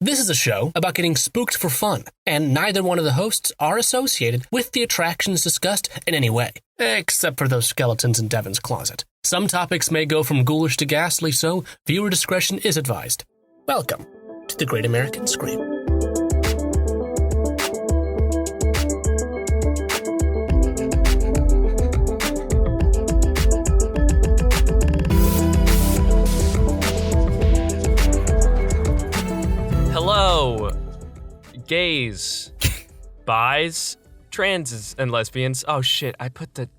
This is a show about getting spooked for fun, and neither one of the hosts are associated with the attractions discussed in any way, except for those skeletons in Devin's closet. Some topics may go from ghoulish to ghastly, so viewer discretion is advised. Welcome to the Great American Scream. Hello, gays, bis, trans, and lesbians. Oh shit, I put the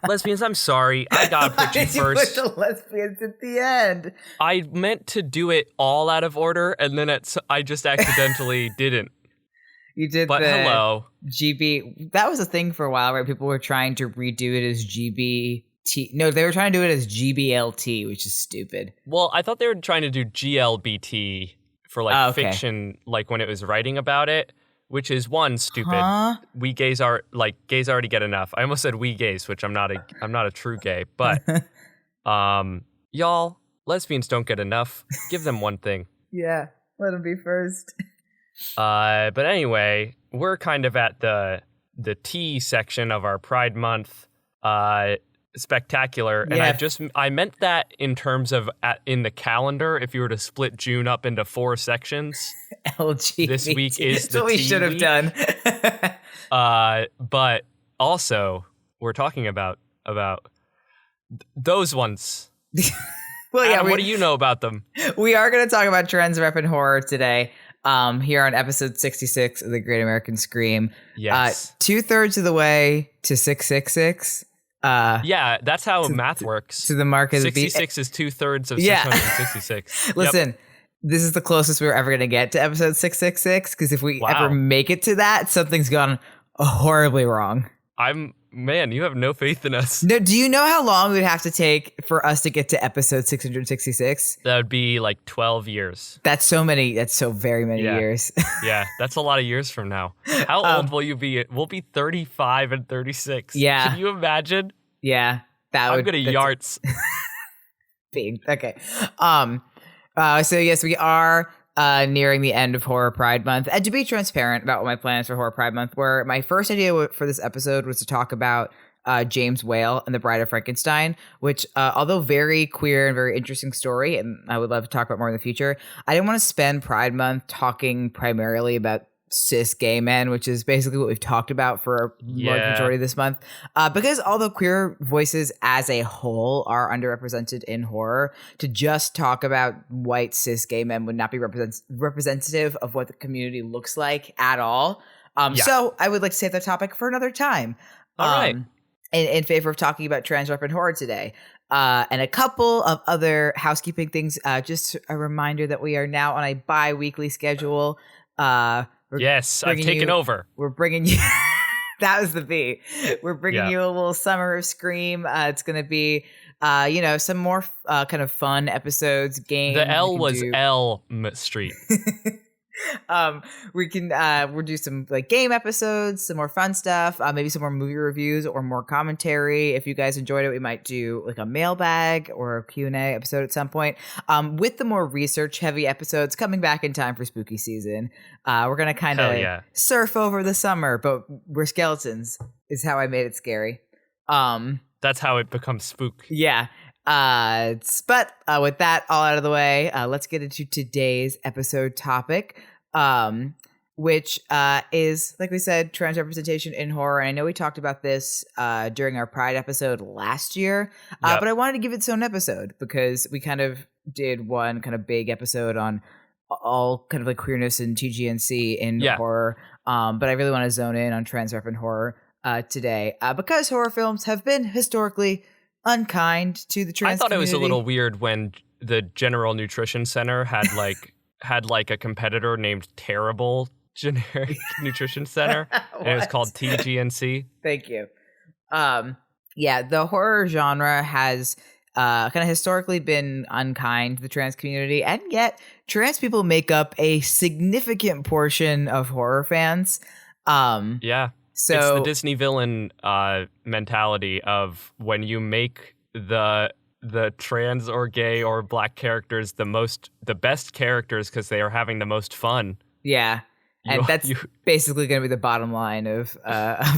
lesbians. I'm sorry, I gotta put you first. You put the lesbians at the end. I meant to do it all out of order, and then I just accidentally didn't. You did, but hello, GB. That was a thing for a while, where people were trying to redo it as GBT. No, they were trying to do it as GBLT, which is stupid. Well, I thought they were trying to do GLBT. For fiction, like when it was writing about it, which is one stupid. Huh? We gays are gays already get enough. I almost said we gays, which I'm not a true gay, but y'all lesbians don't get enough. Give them one thing. Yeah, let them be first. But anyway, we're kind of at the T section of our Pride Month spectacular, and yeah. I meant that in terms of in the calendar. If you were to split June up into 4 sections, LGBT. This week is That's the what we T should have week. done. But also we're talking about those ones. Well, yeah. Adam, what do you know about them? We are going to talk about trans rep and horror today. Here on episode 66 of the Great American Scream. Yes. 2/3 of the way to 666. Yeah, that's how math works. To the mark of the beat. 66 is 2/3 of 666. Listen, This is the closest we're ever going to get to episode 666, because if we ever make it to that, something's gone horribly wrong. Man, you have no faith in us. No, do you know how long it would have to take for us to get to episode 666? That would be like 12 years. That's so very many years. Yeah, that's a lot of years from now. How old will you be? We'll be 35 and 36. Yeah. Can you imagine? Yeah. I'm going to yarts. Okay. So yes, we are nearing the end of Horror Pride Month. And to be transparent about what my plans for Horror Pride Month were, my first idea for this episode was to talk about James Whale and the Bride of Frankenstein, which, although very queer and very interesting story, and I would love to talk about more in the future, I didn't want to spend Pride Month talking primarily about cis gay men, which is basically what we've talked about for a large majority of this month. Because although queer voices as a whole are underrepresented in horror, to just talk about white cis gay men would not be representative of what the community looks like at all. So I would like to save that topic for another time. All right. In favor of talking about trans rep and horror today. And a couple of other housekeeping things. Just a reminder that we are now on a bi-weekly schedule. Yes, I've taken over. We're bringing you that was the B. We're bringing you a little summer of Scream. It's going to be some more kind of fun episodes, games. The L was Elm Street. We'll do some like game episodes, some more fun stuff, maybe some more movie reviews or more commentary. If you guys enjoyed it, we might do like a mailbag or a Q&A episode at some point. With the more research heavy episodes coming back in time for spooky season, we're gonna kind of surf over the summer, but we're skeletons is how I made it scary. That's how it becomes spook. Yeah. But with that all out of the way, let's get into today's episode topic, which is, like we said, trans representation in horror. And I know we talked about this during our Pride episode last year, but I wanted to give it its own episode because we kind of did one kind of big episode on all kind of like queerness and TGNC in horror. But I really want to zone in on trans rep and horror today because horror films have been historically unkind to the trans I thought community. It was a little weird when the General Nutrition Center had like a competitor named Terrible Generic Nutrition Center, and it was called TGNC. Thank you. The horror genre has kind of historically been unkind to the trans community, and yet trans people make up a significant portion of horror fans. So it's the Disney villain mentality of when you make the the trans or gay or black characters the best characters because they are having the most fun. Yeah. And that's basically going to be the bottom line of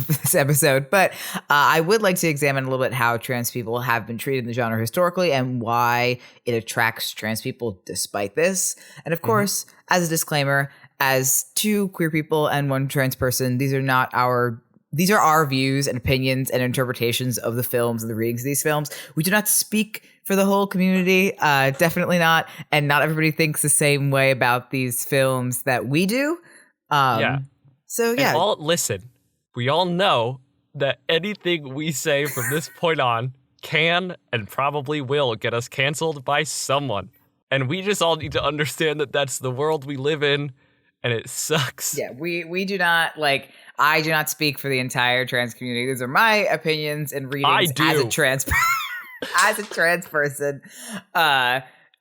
this episode. But I would like to examine a little bit how trans people have been treated in the genre historically and why it attracts trans people despite this. And of course, as a disclaimer, as two queer people and one trans person, these are our views and opinions and interpretations of the films and the readings of these films. We do not speak for the whole community, definitely not. And not everybody thinks the same way about these films that we do. So yeah. Listen, we all know that anything we say from this point on can and probably will get us canceled by someone. And we just all need to understand that that's the world we live in, and it sucks. Yeah, we do not, I do not speak for the entire trans community. These are my opinions and readings as a trans person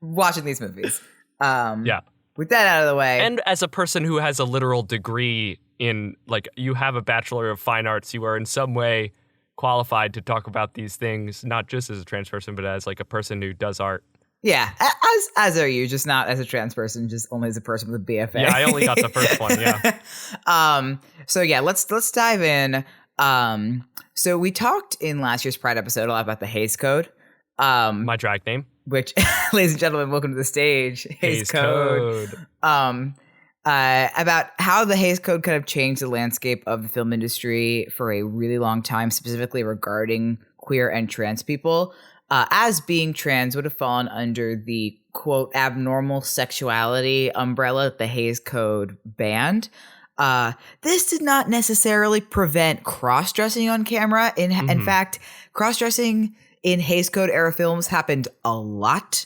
watching these movies. Yeah. With that out of the way. And as a person who has a literal degree in, you have a Bachelor of Fine Arts, you are in some way qualified to talk about these things, not just as a trans person, but as, a person who does art. Yeah, as are you, just not as a trans person, just only as a person with a BFA. Yeah, I only got the first one, yeah. So yeah, let's dive in. So we talked in last year's Pride episode a lot about the Hays Code. My drag name. Which, ladies and gentlemen, welcome to the stage. Hays Code. About how the Hays Code kind of changed the landscape of the film industry for a really long time, specifically regarding queer and trans people. As being trans would have fallen under the, quote, abnormal sexuality umbrella that the Hays Code banned. This did not necessarily prevent cross-dressing on camera. In fact, cross-dressing in Hays Code era films happened a lot.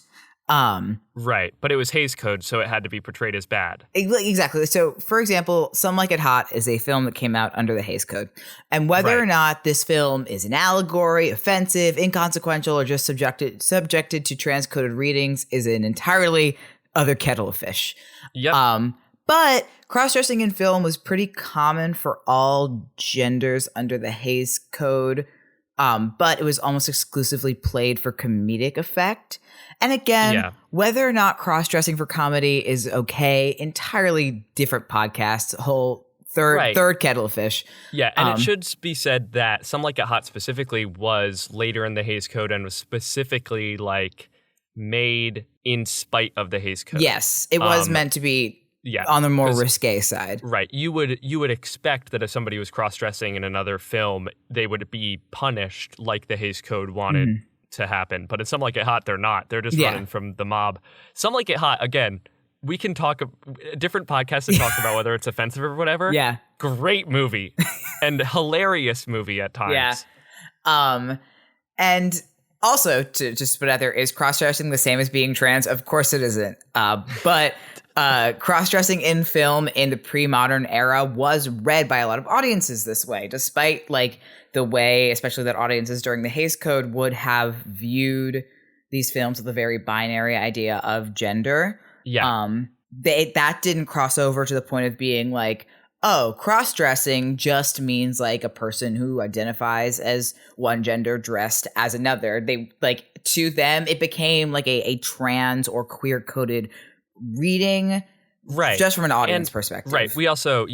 Right, but it was Hays Code, so it had to be portrayed as bad. Exactly. So, for example, Some Like It Hot is a film that came out under the Hays Code. And whether or not this film is an allegory, offensive, inconsequential, or just subjected to trans-coded readings is an entirely other kettle of fish. Yep. But cross-dressing in film was pretty common for all genders under the Hays Code. But it was almost exclusively played for comedic effect. And again, whether or not cross-dressing for comedy is okay, entirely different podcast, whole third kettle of fish. Yeah, and it should be said that Some Like It Hot specifically was later in the Hays Code and was specifically made in spite of the Hays Code. Yes, it was meant to be on the more risque side. Right. You would expect that if somebody was cross-dressing in another film, they would be punished like the Hays Code wanted to happen. But in Some Like It Hot, they're not. They're just running from the mob. Some Like It Hot, again, we can talk different podcasts to talk about whether it's offensive or whatever. Yeah. Great movie and hilarious movie at times. Yeah. And also, to just put out there, is cross-dressing the same as being trans? Of course it isn't. But cross-dressing in film in the pre-modern era was read by a lot of audiences this way, despite the way, especially that audiences during the Hays Code would have viewed these films with a very binary idea of gender. Yeah. That didn't cross over to the point of being oh, cross-dressing just means a person who identifies as one gender dressed as another. They to them, it became a trans or queer-coded reading, right? Just from an audience perspective, right? We also,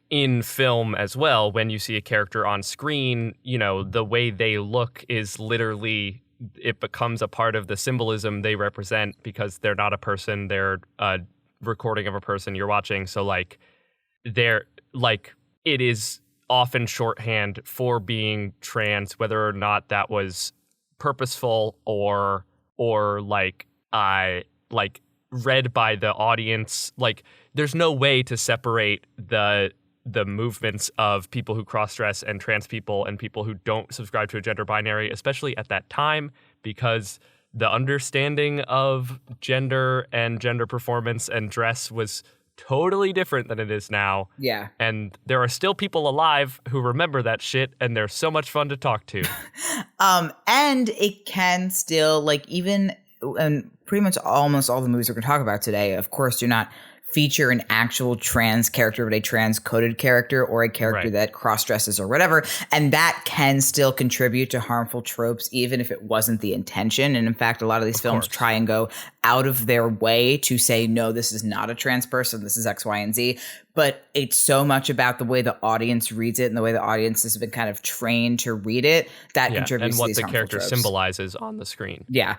in film as well, when you see a character on screen, the way they look is literally, it becomes a part of the symbolism they represent because they're not a person; they're a recording of a person you're watching. So they're it is often shorthand for being trans, whether or not that was purposeful or read by the audience. There's no way to separate the movements of people who cross-dress and trans people and people who don't subscribe to a gender binary, especially at that time, because the understanding of gender and gender performance and dress was totally different than it is now. Yeah. And there are still people alive who remember that shit, and they're so much fun to talk to. And it can still, even, and pretty much almost all the movies we're going to talk about today, of course, do not feature an actual trans character, but a trans coded character or a character that cross dresses or whatever. And that can still contribute to harmful tropes, even if it wasn't the intention. And in fact, a lot of these films try and go out of their way to say, no, this is not a trans person. This is X, Y, and Z. But it's so much about the way the audience reads it and the way the audience has been kind of trained to read it that contributes to these and what the character tropes. symbolizes on the screen. Yeah.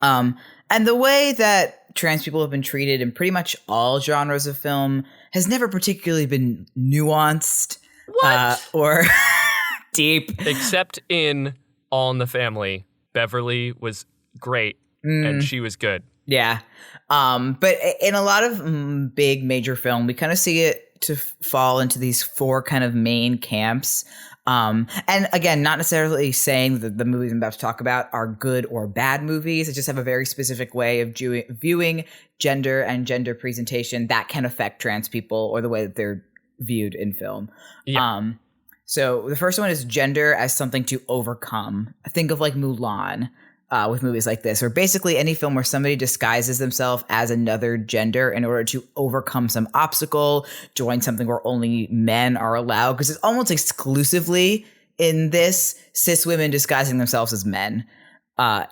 And the way that trans people have been treated in pretty much all genres of film has never particularly been nuanced or deep. Except in All in the Family. Beverly was great and she was good. Yeah. But in a lot of big major film, we kind of see it to fall into these four kind of main camps. And again, not necessarily saying that the movies I'm about to talk about are good or bad movies. They just have a very specific way of viewing gender and gender presentation that can affect trans people or the way that they're viewed in film. Yeah. So the first one is gender as something to overcome. Think of like Mulan. With movies like this, or basically any film where somebody disguises themselves as another gender in order to overcome some obstacle, join something where only men are allowed, because it's almost exclusively in this cis women disguising themselves as men.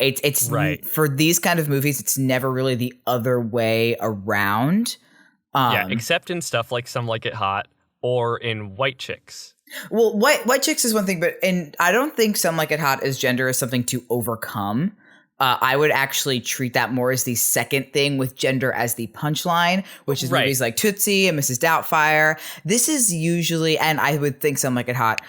It's right. For these kind of movies, it's never really the other way around. Except in stuff like Some Like It Hot or in White Chicks. Well, White Chicks is one thing, but I don't think Some Like It Hot as gender is something to overcome. I would actually treat that more as the second thing, with gender as the punchline, which is movies like Tootsie and Mrs. Doubtfire. This is usually, and I would think Some Like It Hot,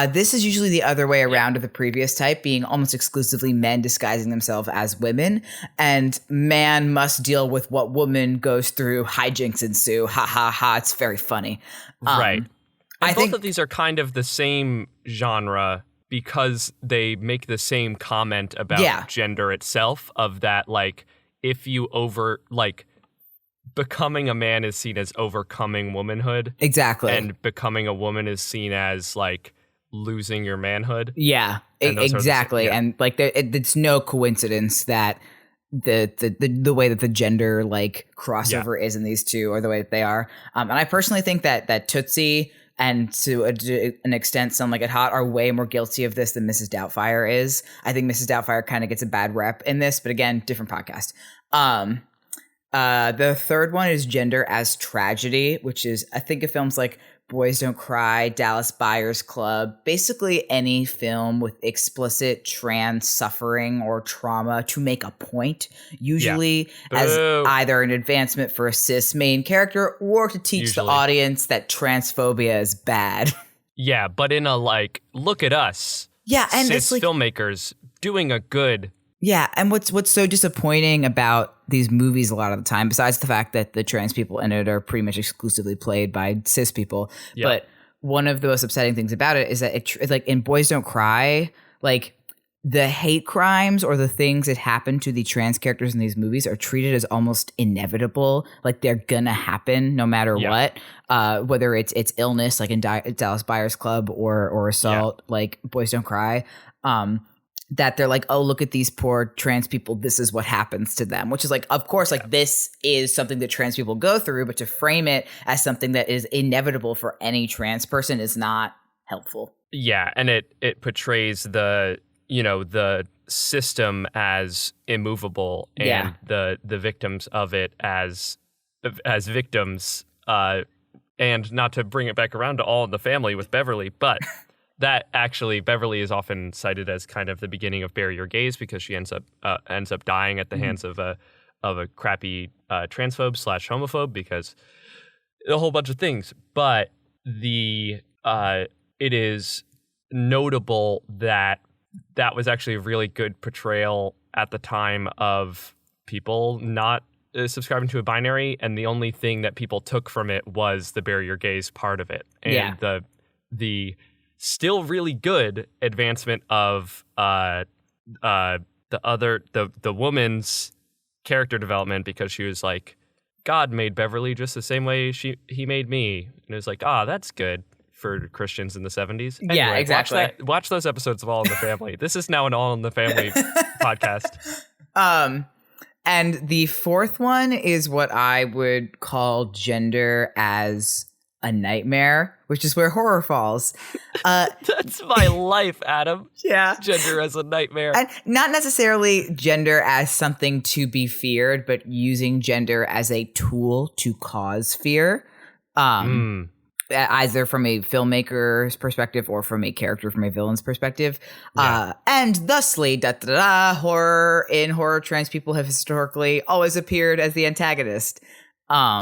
this is usually the other way around of the previous type, being almost exclusively men disguising themselves as women, and man must deal with what woman goes through, hijinks ensue, ha ha ha, it's very funny. Right. I think both of these are kind of the same genre because they make the same comment about gender itself, of that, like, if you becoming a man is seen as overcoming womanhood. Exactly. And becoming a woman is seen as, like, losing your manhood. Yeah, exactly. And, like, it's no coincidence that the way that the gender, like, crossover is in these two, or the way that they are. And I personally think that Tootsie and to an extent Some Like It Hot are way more guilty of this than Mrs. Doubtfire is. I think Mrs. Doubtfire kind of gets a bad rep in this, but again, different podcast. The third one is gender as tragedy, which is, I think of films like Boys Don't Cry, Dallas Buyers Club, basically any film with explicit trans suffering or trauma to make a point, usually as either an advancement for a cis main character or to teach the audience that transphobia is bad. Yeah, but in a, like, look at us, and cis filmmakers doing a good. Yeah, and what's so disappointing about these movies a lot of the time, besides the fact that the trans people in it are pretty much exclusively played by cis people, but one of the most upsetting things about it is that it's like in Boys Don't Cry, like, the hate crimes or the things that happen to the trans characters in these movies are treated as almost inevitable, like they're gonna happen no matter what, whether it's illness like in Dallas Buyers Club or assault like Boys Don't Cry. That they're like, oh, look at these poor trans people, this is what happens to them, which is like, of course, like, this is something that trans people go through, but to frame it as something that is inevitable for any trans person is not helpful. Yeah, and it portrays the system as immovable and the victims of it as victims, and not to bring it back around to All in the Family with Beverly, but that actually, Beverly is often cited as kind of the beginning of Bury Your Gaze, because she ends up dying at the hands of a crappy transphobe / homophobe, because a whole bunch of things. But it is notable that was actually a really good portrayal at the time of people not subscribing to a binary, and the only thing that people took from it was the Bury Your Gaze part of it, and the still really good advancement of the woman's character development, because she was like, God made Beverly just the same way he made me, and it was like, that's good for Christians in the 70s. Anyway, yeah, exactly. Watch those episodes of All in the Family. This is now an All in the Family podcast. And the fourth one is what I would call gender as a nightmare, which is where horror falls. That's my life, Adam. Yeah. Gender as a nightmare. And not necessarily gender as something to be feared, but using gender as a tool to cause fear. Either from a filmmaker's perspective or from a character, from a villain's perspective. And thusly, horror trans people have historically always appeared as the antagonist.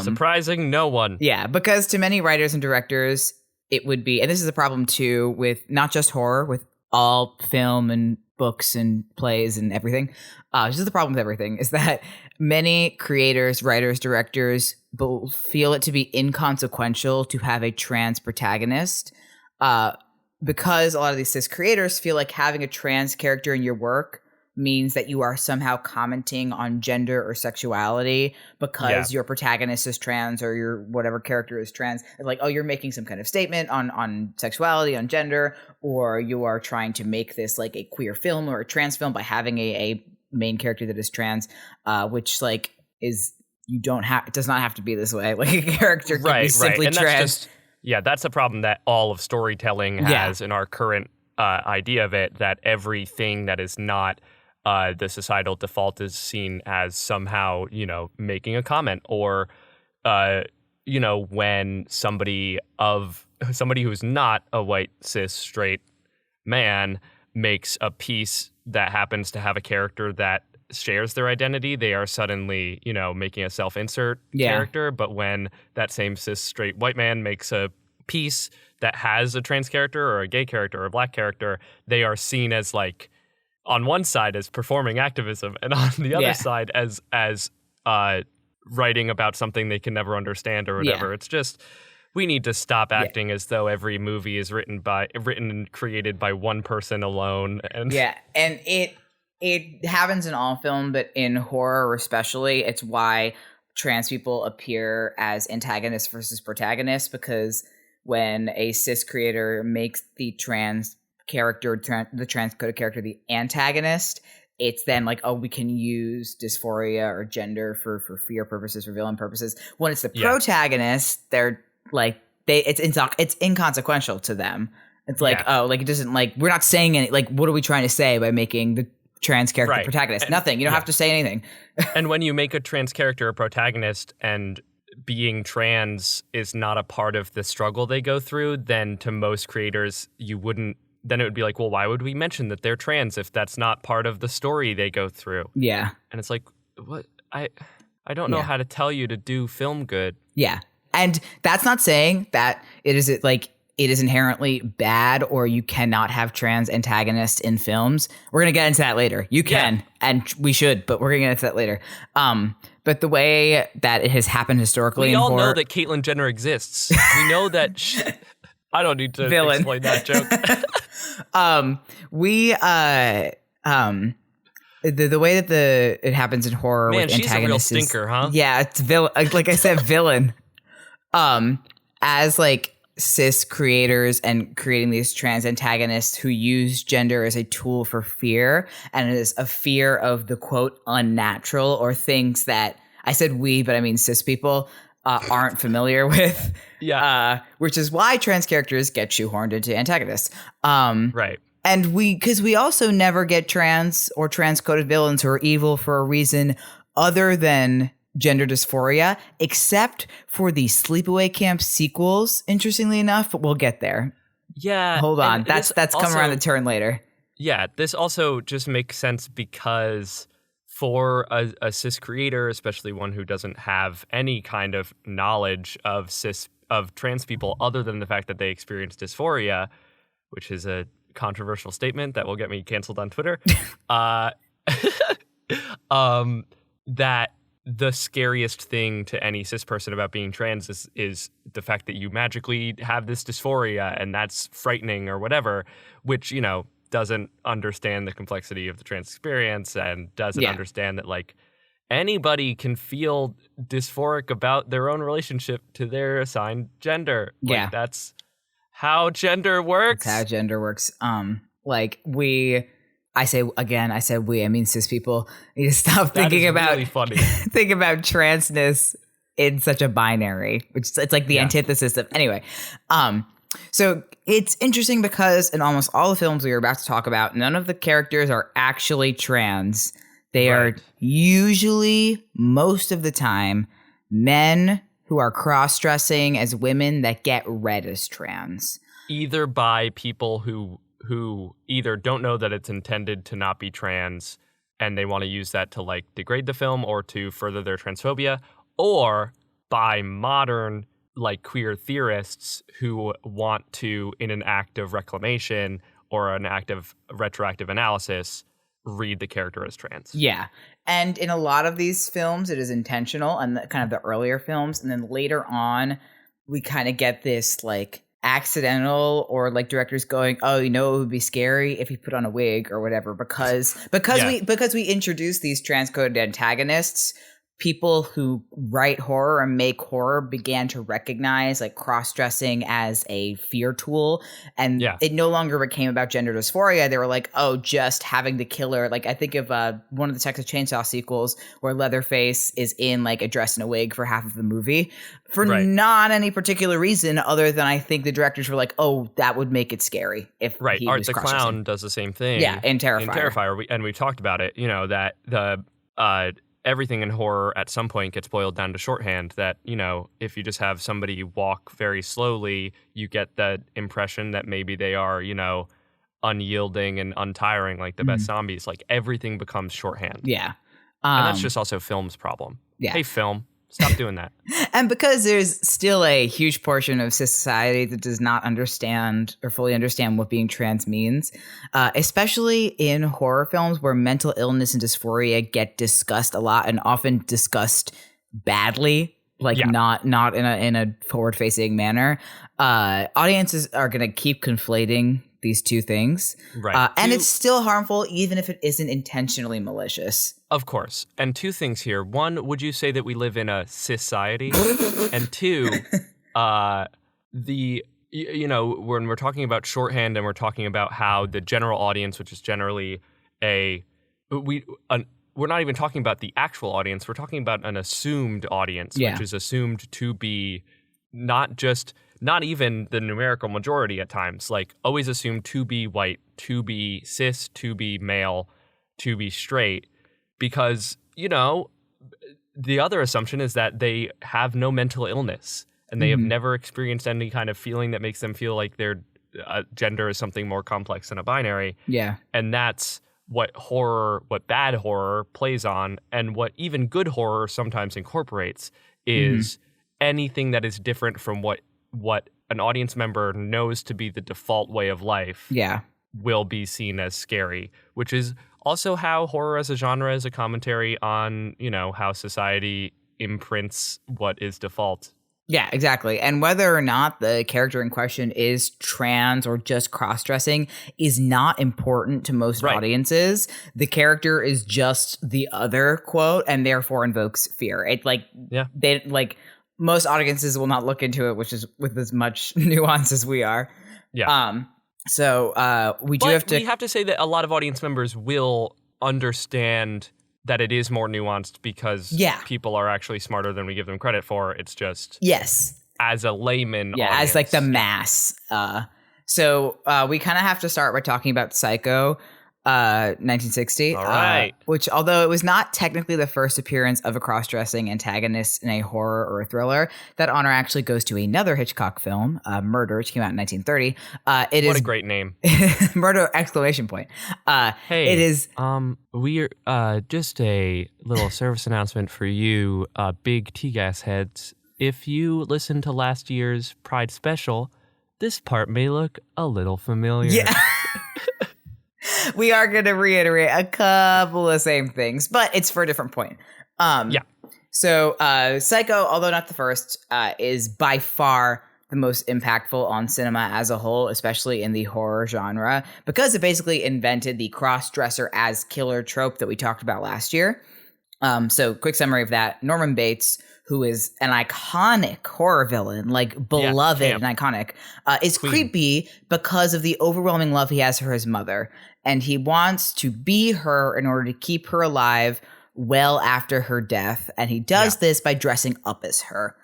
Surprising no one. Yeah, because to many writers and directors, it would be, and this is a problem too with not just horror, with all film and books and plays and everything. This is the problem with everything, is that many creators, writers, directors feel it to be inconsequential to have a trans protagonist, because a lot of these cis creators feel like having a trans character in your work means that you are somehow commenting on gender or sexuality because your protagonist is trans or your whatever character is trans. Like, oh, you're making some kind of statement on sexuality, on gender, or you are trying to make this like a queer film or a trans film by having a main character that is trans, which like is, you don't have, it does not have to be this way. Like a character can be simply and trans. That's a problem that all of storytelling has in our current idea of it, that everything that is not the societal default is seen as somehow, making a comment, or, when somebody who's not a white, cis, straight man makes a piece that happens to have a character that shares their identity, they are suddenly, making a self-insert character. But when that same cis, straight, white man makes a piece that has a trans character or a gay character or a black character, they are seen as like, on one side as performing activism, and on the other side as writing about something they can never understand or whatever. It's just, we need to stop acting as though every movie is written and created by one person alone. And and it happens in all film, but in horror especially, it's why trans people appear as antagonists versus protagonists, because when a cis creator makes the trans character, the trans-coded character, the antagonist, it's then like, oh, we can use dysphoria or gender for fear purposes, for villain purposes. When it's the protagonist, they're like, it's inconsequential to them. It's like, oh, like it doesn't, like, we're not saying any, like, what are we trying to say by making the trans character the protagonist? Nothing. You don't have to say anything. And when you make a trans character a protagonist and being trans is not a part of the struggle they go through, then to most creators, then it would be like, well, why would we mention that they're trans if that's not part of the story they go through? Yeah. And it's like, what? I don't know how to tell you to do film good. Yeah. And that's not saying that it is inherently bad or you cannot have trans antagonists in films. We're going to get into that later. You can, and we should, but we're going to get into that later. But the way that it has happened historically we in all horror, know that Caitlyn Jenner exists. We know that I don't need to explain that joke. The way that it happens in horror with antagonists, she's a real stinker, huh? Yeah, it's villain. Like I said, villain. As like cis creators and creating these trans antagonists who use gender as a tool for fear, and it is a fear of the quote unnatural, or things that, I said we, but I mean cis people aren't familiar with. Which is why trans characters get shoehorned into antagonists. Right. And because we also never get trans or trans-coded villains who are evil for a reason other than gender dysphoria, except for the Sleepaway Camp sequels, interestingly enough, but we'll get there. Yeah. Hold on. That's come around the turn later. Yeah. This also just makes sense because for a cis creator, especially one who doesn't have any kind of knowledge of trans people other than the fact that they experience dysphoria, which is a controversial statement that will get me canceled on Twitter, that the scariest thing to any cis person about being trans is the fact that you magically have this dysphoria, and that's frightening or whatever, which, doesn't understand the complexity of the trans experience and doesn't understand that, like, anybody can feel dysphoric about their own relationship to their assigned gender. Like, that's how gender works. That's how gender works. Like, we I say we, I mean cis people need to stop thinking about really funny. think about transness in such a binary, which it's like the antithesis of anyway. So it's interesting because in almost all the films we are about to talk about, none of the characters are actually trans. They are usually, most of the time, men who are cross-dressing as women that get read as trans. Either by people who either don't know that it's intended to not be trans and they want to use that to like degrade the film or to further their transphobia, or by modern like queer theorists who want to, in an act of reclamation or an act of retroactive analysis, read the character as trans. Yeah. And in a lot of these films, it is intentional, and kind of the earlier films. And then later on, we kind of get this like accidental, or like directors going, oh, you know, it would be scary if he put on a wig or whatever, because we introduce these transcoded antagonists. People who write horror and make horror began to recognize like cross-dressing as a fear tool, and it no longer became about gender dysphoria. They were like, oh, just having the killer. Like I think of one of the Texas Chainsaw sequels where Leatherface is in like a dress and a wig for half of the movie for not any particular reason other than I think the directors were like, oh, that would make it scary if he Art was the Clown does the same thing. Yeah, in Terrifier. In Terrifier, and we've talked about it. You know that the everything in horror at some point gets boiled down to shorthand, that, you know, if you just have somebody walk very slowly, you get the impression that maybe they are, you know, unyielding and untiring like the best zombies. Like everything becomes shorthand. Yeah. And that's just also film's problem. Yeah. Hey, film, stop doing that. And because there's still a huge portion of society that does not understand or fully understand what being trans means, especially in horror films where mental illness and dysphoria get discussed a lot and often discussed badly, like not in a forward-facing manner, audiences are going to keep conflating these two things. Right. And it's still harmful even if it isn't intentionally malicious. Of course. And two things here. One, would you say that we live in a society? And two, you know, when we're talking about shorthand and we're talking about how the general audience, which is generally we're not even talking about the actual audience. We're talking about an assumed audience, which is assumed to be not even the numerical majority at times, like always assumed to be white, to be cis, to be male, to be straight, because, you know, the other assumption is that they have no mental illness and they have never experienced any kind of feeling that makes them feel like their gender is something more complex than a binary. Yeah. And that's what bad horror plays on, and what even good horror sometimes incorporates is anything that is different from what an audience member knows to be the default way of life will be seen as scary, which is also how horror as a genre is a commentary on, you know, how society imprints what is default. Yeah, exactly. And whether or not the character in question is trans or just cross-dressing is not important to most audiences. The character is just the other, quote, and therefore invokes fear. It they like most audiences will not look into it, which is with as much nuance as we are. Yeah. So we have to say that a lot of audience members will understand that it is more nuanced because people are actually smarter than we give them credit for. It's just as a layman audience. As like the mass. So we kind of have to start by talking about Psycho, 1960. All right. Which, although it was not technically the first appearance of a cross-dressing antagonist in a horror or a thriller, that honor actually goes to another Hitchcock film, Murder, which came out in 1930. What a great name. Murder, exclamation point. Hey, it is. We're just a little service announcement for you, big T-gas heads. If you listen to last year's Pride special, this part may look a little familiar. Yeah. We are going to reiterate a couple of same things, but it's for a different point. So Psycho, although not the first, is by far the most impactful on cinema as a whole, especially in the horror genre, because it basically invented the cross-dresser as killer trope that we talked about last year. So quick summary of that. Norman Bates, who is an iconic horror villain, like beloved and iconic, is creepy because of the overwhelming love he has for his mother. and he wants to be her in order to keep her alive well after her death. And he does this by dressing up as her.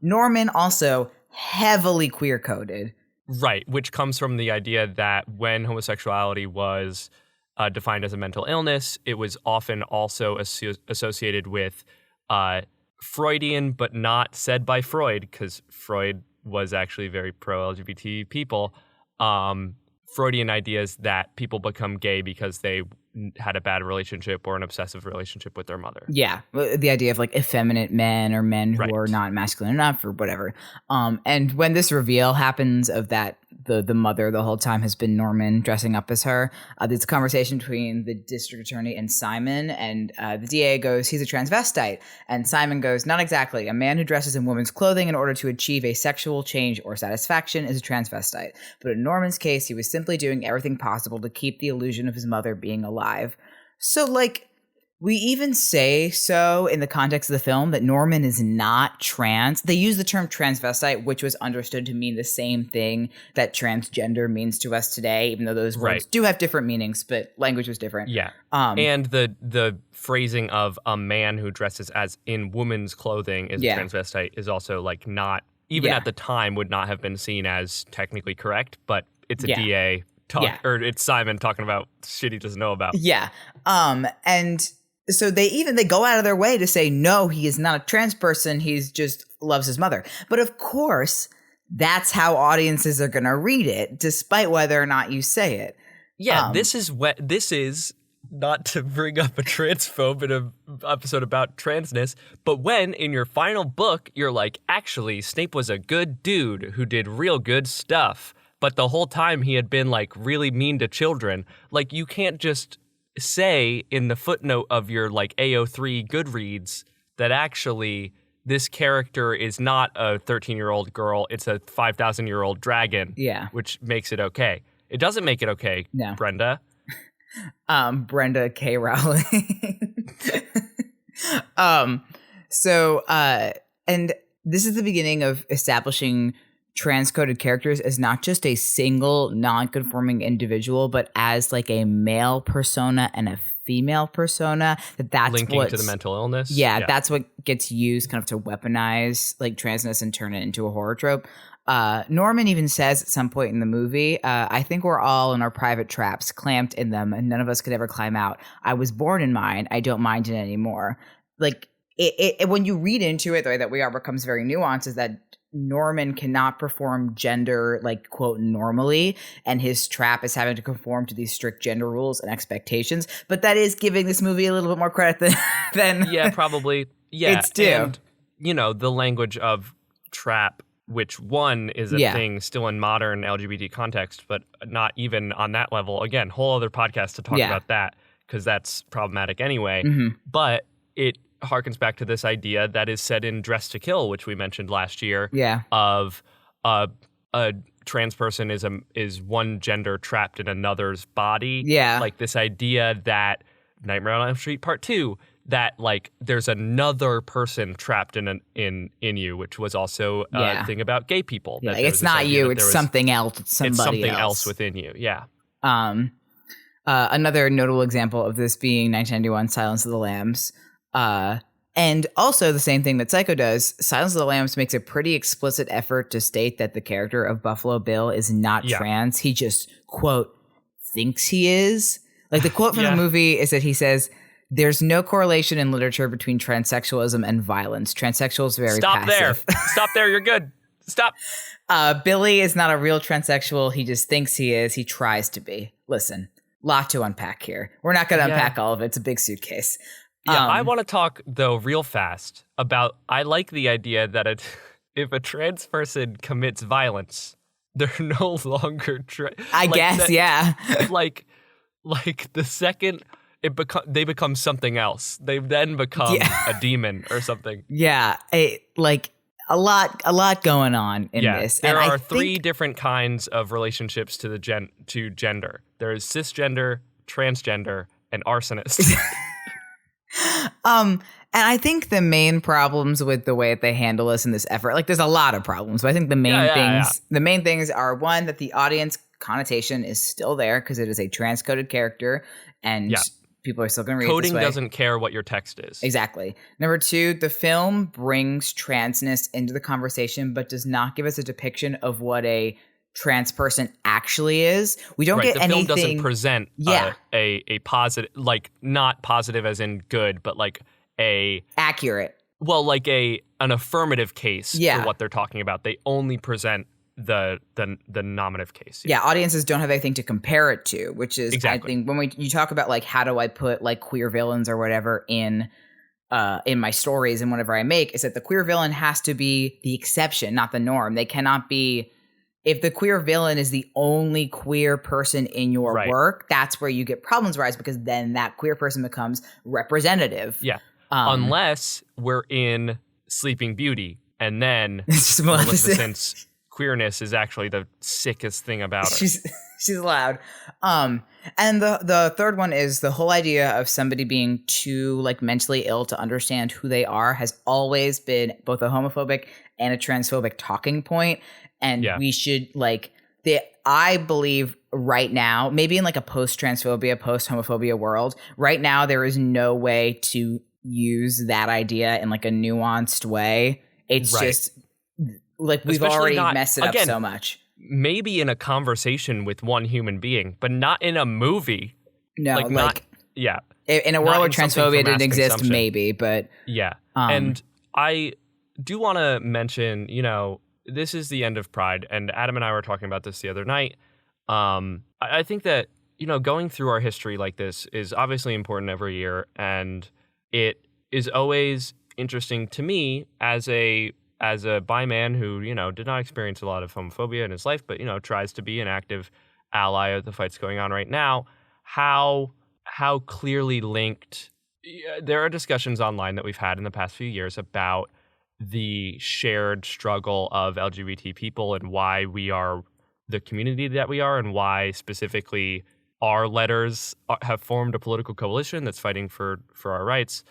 Norman also heavily queer coded. Right, which comes from the idea that when homosexuality was defined as a mental illness, it was often also associated with Freudian, but not said by Freud, because Freud was actually very pro-LGBT people. Freudian ideas that people become gay because they had a bad relationship or an obsessive relationship with their mother. Yeah, the idea of like effeminate men or men who are not masculine enough or whatever. And when this reveal happens of that the mother the whole time has been Norman dressing up as her, there's a conversation between the district attorney and Simon, and the DA goes, he's a transvestite. And Simon goes, not exactly. A man who dresses in women's clothing in order to achieve a sexual change or satisfaction is a transvestite. But in Norman's case, he was simply doing everything possible to keep the illusion of his mother being alive. So, like, we even say so in the context of the film that Norman is not trans. They use the term transvestite, which was understood to mean the same thing that transgender means to us today, even though those words do have different meanings, but language was different. Yeah. And the phrasing of a man who dresses as in woman's clothing is a transvestite is also like not, even at the time, would not have been seen as technically correct, but it's a DA or it's Simon talking about shit he doesn't know about. Yeah. And so they go out of their way to say, no, he is not a trans person. He's just loves his mother. But of course, that's how audiences are going to read it, despite whether or not you say it. Yeah, this is not to bring up a transphobe in an episode about transness, but when in your final book, you're like, actually, Snape was a good dude who did real good stuff. But the whole time he had been like really mean to children. Like, you can't just say in the footnote of your like AO3 Goodreads that actually this character is not a 13-year-old girl, it's a 5,000-year-old dragon. Yeah. Which makes it okay. It doesn't make it okay, no. Brenda. Brenda K. Rowling. And this is the beginning of establishing transcoded characters as not just a single non-conforming individual, but as like a male persona and a female persona. That's linking to the mental illness. Yeah, that's what gets used kind of to weaponize like transness and turn it into a horror trope. Norman even says at some point in the movie, I think we're all in our private traps, clamped in them, and none of us could ever climb out. I was born in mine. I don't mind it anymore. Like, it when you read into it, the way that we are becomes very nuanced is that Norman cannot perform gender, like, quote, normally, and his trap is having to conform to these strict gender rules and expectations. But that is giving this movie a little bit more credit than yeah, probably. Yeah. It's due. And, you know, the language of trap, which one is a thing still in modern LGBT context, but not even on that level. Again, whole other podcast to talk about that, because that's problematic anyway. Mm-hmm. But it harkens back to this idea that is said in Dress to Kill, which we mentioned last year, of a trans person is one gender trapped in another's body. Yeah. Like this idea that Nightmare on Elm Street Part 2, that like there's another person trapped in you, which was also a thing about gay people. Yeah, like it's not you, it's something else. It's somebody else within you. Yeah. Another notable example of this being 1991 Silence of the Lambs. And also the same thing that Psycho does, Silence of the Lambs makes a pretty explicit effort to state that the character of Buffalo Bill is not trans. He just, quote, thinks he is. Like the quote from the movie is that he says, there's no correlation in literature between transsexualism and violence. Transsexuals are very passive. Stop there. You're good. Stop. Billy is not a real transsexual. He just thinks he is. He tries to be. Listen, lot to unpack here. We're not going to unpack all of it. It's a big suitcase. Yeah, I want to talk, though, real fast about, I like the idea that if a trans person commits violence, they're no longer trans. I guess, yeah. Like the second they become something else, they then become a demon or something. Yeah, a lot going on in this. There are three different kinds of relationships to gender. There is cisgender, transgender, and arsonist. And I think the main problems with the way that they handle this in this effort, like there's a lot of problems, but I think the main things are one, that the audience connotation is still there because it is a transcoded character, and people are still going to read Coding it this way. doesn't care what your text is. Exactly. Number 2, the film brings transness into the conversation, but does not give us a depiction of what a trans person actually is. We don't get anything. The film doesn't present a positive, like not positive as in good, but like a accurate. Well, like an affirmative case for what they're talking about. They only present the nominative case. Yeah, audiences don't have anything to compare it to, which is I think when you talk about like how do I put like queer villains or whatever in my stories and whatever I make, is that the queer villain has to be the exception, not the norm. They cannot be. If the queer villain is the only queer person in your work, that's where you get problems arise, because then that queer person becomes representative. Yeah. Unless we're in Sleeping Beauty, and then Maleficent's queerness is actually the sickest thing about her. She's loud. And the third one is the whole idea of somebody being too like mentally ill to understand who they are has always been both a homophobic and a transphobic talking point. And we should I believe right now, maybe in like a post-transphobia, post-homophobia world, right now there is no way to use that idea in like a nuanced way. It's just like we've already messed it up so much. Maybe in a conversation with one human being, but not in a movie. No, in a world where transphobia didn't exist, maybe, but and I do want to mention, this is the end of Pride, and Adam and I were talking about this the other night. I think that, going through our history like this is obviously important every year, and it is always interesting to me as a bi man who, did not experience a lot of homophobia in his life, but, tries to be an active ally of the fights going on right now, how clearly linked. There are discussions online that we've had in the past few years about the shared struggle of LGBT people and why we are the community that we are, and why specifically our letters have formed a political coalition that's fighting for our rights.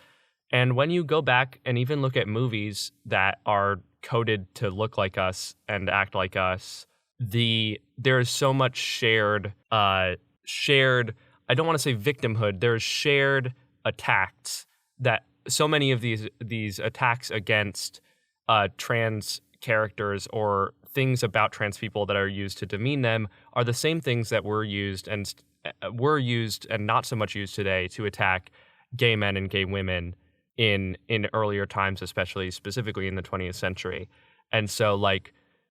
And when you go back and even look at movies that are coded to look like us and act like us, there is so much shared, I don't want to say victimhood, there's shared attacks that so many of these attacks against trans characters or things about trans people that are used to demean them are the same things that were used and not so much used today to attack gay men and gay women in earlier times, specifically in the 20th century. And so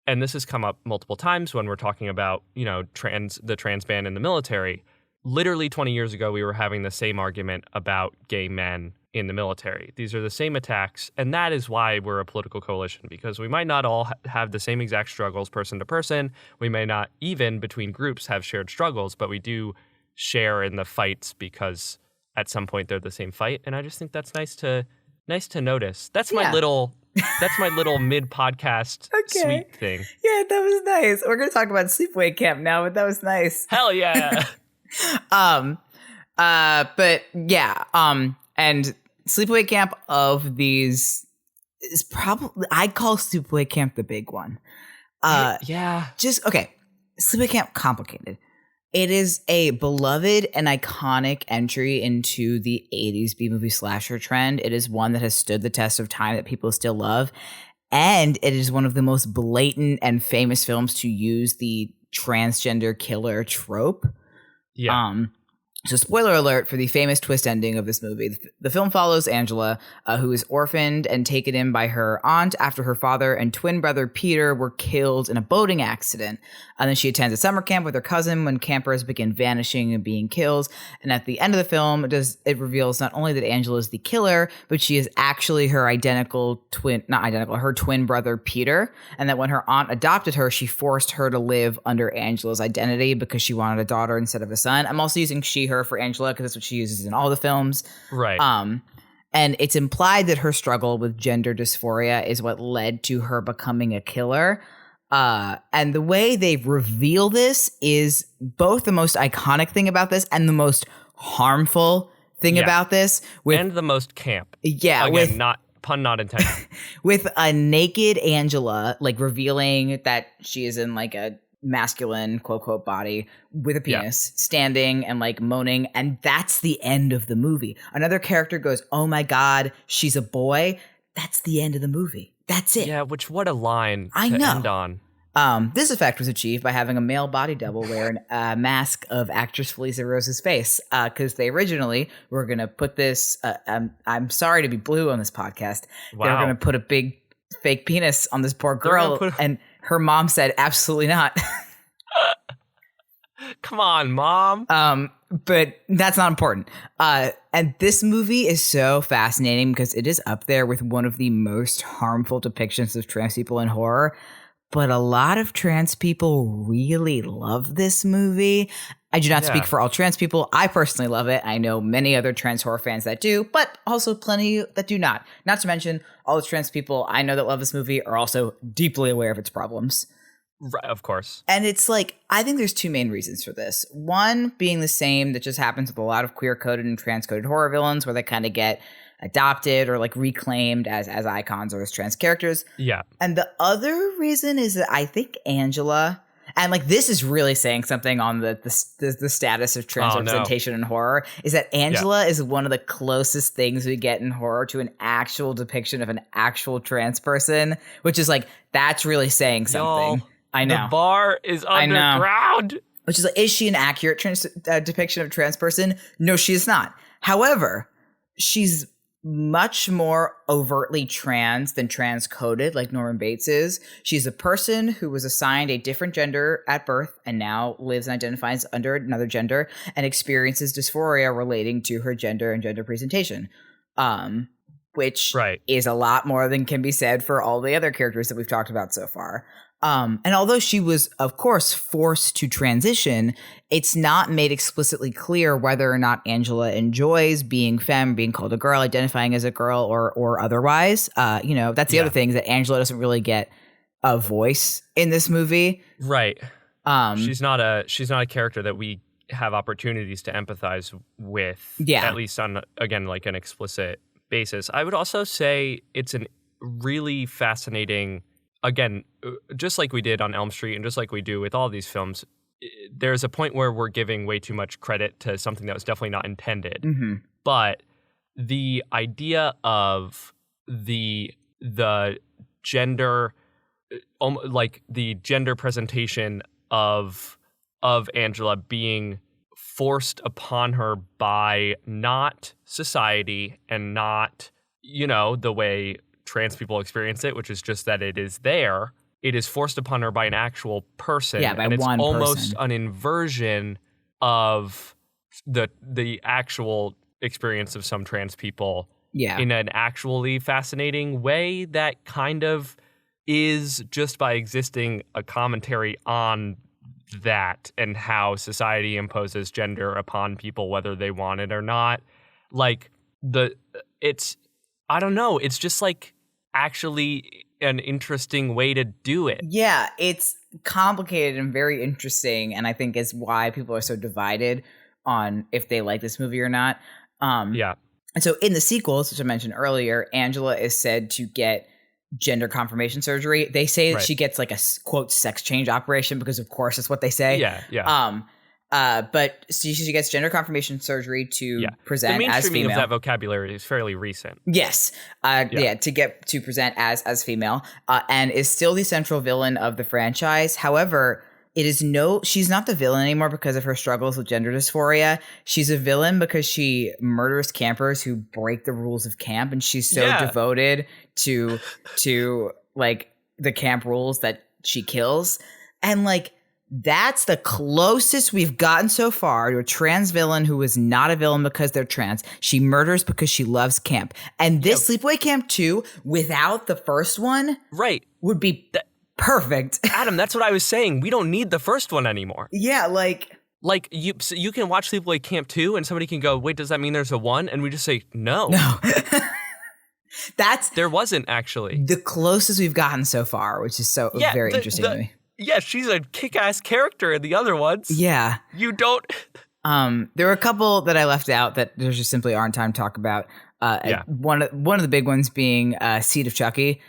and this has come up multiple times when we're talking about, the trans ban in the military. Literally 20 years ago, we were having the same argument about gay men in the military. These are the same attacks, and that is why we're a political coalition, because we might not all have the same exact struggles person to person. We may not even between groups have shared struggles, but we do share in the fights because at some point they're the same fight. And I just think that's nice to notice. That's my little mid-podcast sweet thing. Yeah, that was nice. We're going to talk about sleepaway camp now, but that was nice. Hell yeah. But yeah, and sleepaway camp of these is probably, I call sleepaway camp the big one. Sleepaway camp complicated. It is a beloved and iconic entry into the 80s B-movie slasher trend. It is one that has stood the test of time that people still love. And it is one of the most blatant and famous films to use the transgender killer trope. Yeah. So spoiler alert for the famous twist ending of this movie. The film follows Angela, who is orphaned and taken in by her aunt after her father and twin brother Peter were killed in a boating accident. And then she attends a summer camp with her cousin when campers begin vanishing and being killed. And at the end of the film, it reveals not only that Angela is the killer, but she is actually her her twin brother Peter. And that when her aunt adopted her, she forced her to live under Angela's identity because she wanted a daughter instead of a son. I'm also using her for Angela because that's what she uses in all the films. Right. And it's implied that her struggle with gender dysphoria is what led to her becoming a killer. And the way they reveal this is both the most iconic thing about this and the most harmful thing about this. And the most camp. Yeah. Again, pun not intended. With a naked Angela, revealing that she is in a masculine quote quote body with a penis standing and like moaning, and that's the end of the movie. Another character goes, "Oh my god, she's a boy." That's the end of the movie. That's it. Yeah, which what a line to end on. This effect was achieved by having a male body double wear a mask of actress Felicia Rose's face, because they originally were going to put this. I'm sorry to be blue on this podcast. Wow. They were going to put a big fake penis on this poor girl, and her mom said, "Absolutely not." Come on, Mom. But that's not important. And this movie is so fascinating because it is up there with one of the most harmful depictions of trans people in horror. But a lot of trans people really love this movie. I do not speak for all trans people. I personally love it. I know many other trans horror fans that do, but also plenty that do not. Not to mention, all the trans people I know that love this movie are also deeply aware of its problems. Right, of course. And it's like, I think there's two main reasons for this. One being the same that just happens with a lot of queer-coded and trans-coded horror villains, where they kind of get adopted or like reclaimed as icons or as trans characters. Yeah. And the other reason is that I think Angela, and like this is really saying something on the status of trans representation in horror, is that Angela is one of the closest things we get in horror to an actual depiction of an actual trans person, which is like, that's really saying something. Y'all, I know. The bar is underground. Which is like, is she an accurate depiction of a trans person? No, she is not. However, she's much more overtly trans than trans-coded like Norman Bates is. She's a person who was assigned a different gender at birth and now lives and identifies under another gender and experiences dysphoria relating to her gender and gender presentation. Which is a lot more than can be said for all the other characters that we've talked about so far. And although she was, of course, forced to transition, it's not made explicitly clear whether or not Angela enjoys being femme, being called a girl, identifying as a girl, or otherwise. That's the other thing, is that Angela doesn't really get a voice in this movie. Right. She's not a character that we have opportunities to empathize with. Yeah. At least on, again, like an explicit basis. I would also say it's a really fascinating. Again, just like we did on Elm Street and just like we do with all these films, there's a point where we're giving way too much credit to something that was definitely not intended. Mm-hmm. But the idea of the gender, like the gender presentation of Angela being forced upon her by not society and not, the way trans people experience it, which is just that it is there. It is forced upon her by an actual person. Yeah, by and it's one almost person. an inversion of the actual experience of some trans people in an actually fascinating way that kind of is, just by existing, a commentary on that and how society imposes gender upon people whether they want it or not. Like I don't know. It's just like actually an interesting way to do it. Yeah, it's complicated and very interesting, and I think is why people are so divided on if they like this movie or not. And so in the sequels, which I mentioned earlier, Angela is said to get gender confirmation surgery. They say that she gets like a quote sex change operation because of course that's what they say. But she gets gender confirmation surgery to present as female. The mainstreaming of that vocabulary is fairly recent. Yes. To present as female, and is still the central villain of the franchise. However, she's not the villain anymore because of her struggles with gender dysphoria. She's a villain because she murders campers who break the rules of camp, and she's so devoted to like the camp rules that she kills. And like, that's the closest we've gotten so far to a trans villain who is not a villain because they're trans. She murders because she loves camp. And this Sleepaway Camp 2, without the first one, would be perfect. Adam, that's what I was saying. We don't need the first one anymore. Yeah, like you can watch Sleepaway Camp 2 and somebody can go, wait, does that mean there's a 1? And we just say, no. There wasn't actually. The closest we've gotten so far, which is very interesting to me. Yeah, she's a kick-ass character in the other ones. Yeah. You don't... There were a couple that I left out that there just simply aren't time to talk about. One of the big ones being Seed of Chucky.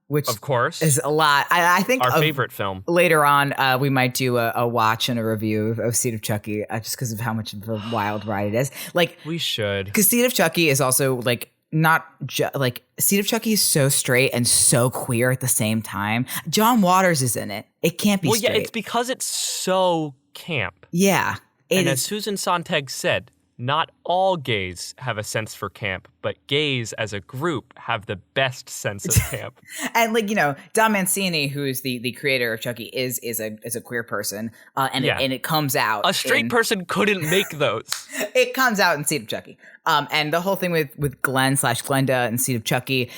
which Of course. is a lot. I think Our favorite film. Later on, we might do a watch and a review of Seed of Chucky just because of how much of a wild ride it is. Like, We should. because Seed of Chucky is also like not like Seed of Chucky is so straight and so queer at the same time. John Waters is in it. It can't be straight. Yeah, it's because it's so camp. Yeah. And as Susan Sontag said, not all gays have a sense for camp, but gays as a group have the best sense of camp. And like, you know, Don Mancini, who is the creator of Chucky, is a queer person, and it comes out. A straight person couldn't make those. It comes out in Seed of Chucky, and the whole thing with Glenn/Glenda and Seed of Chucky,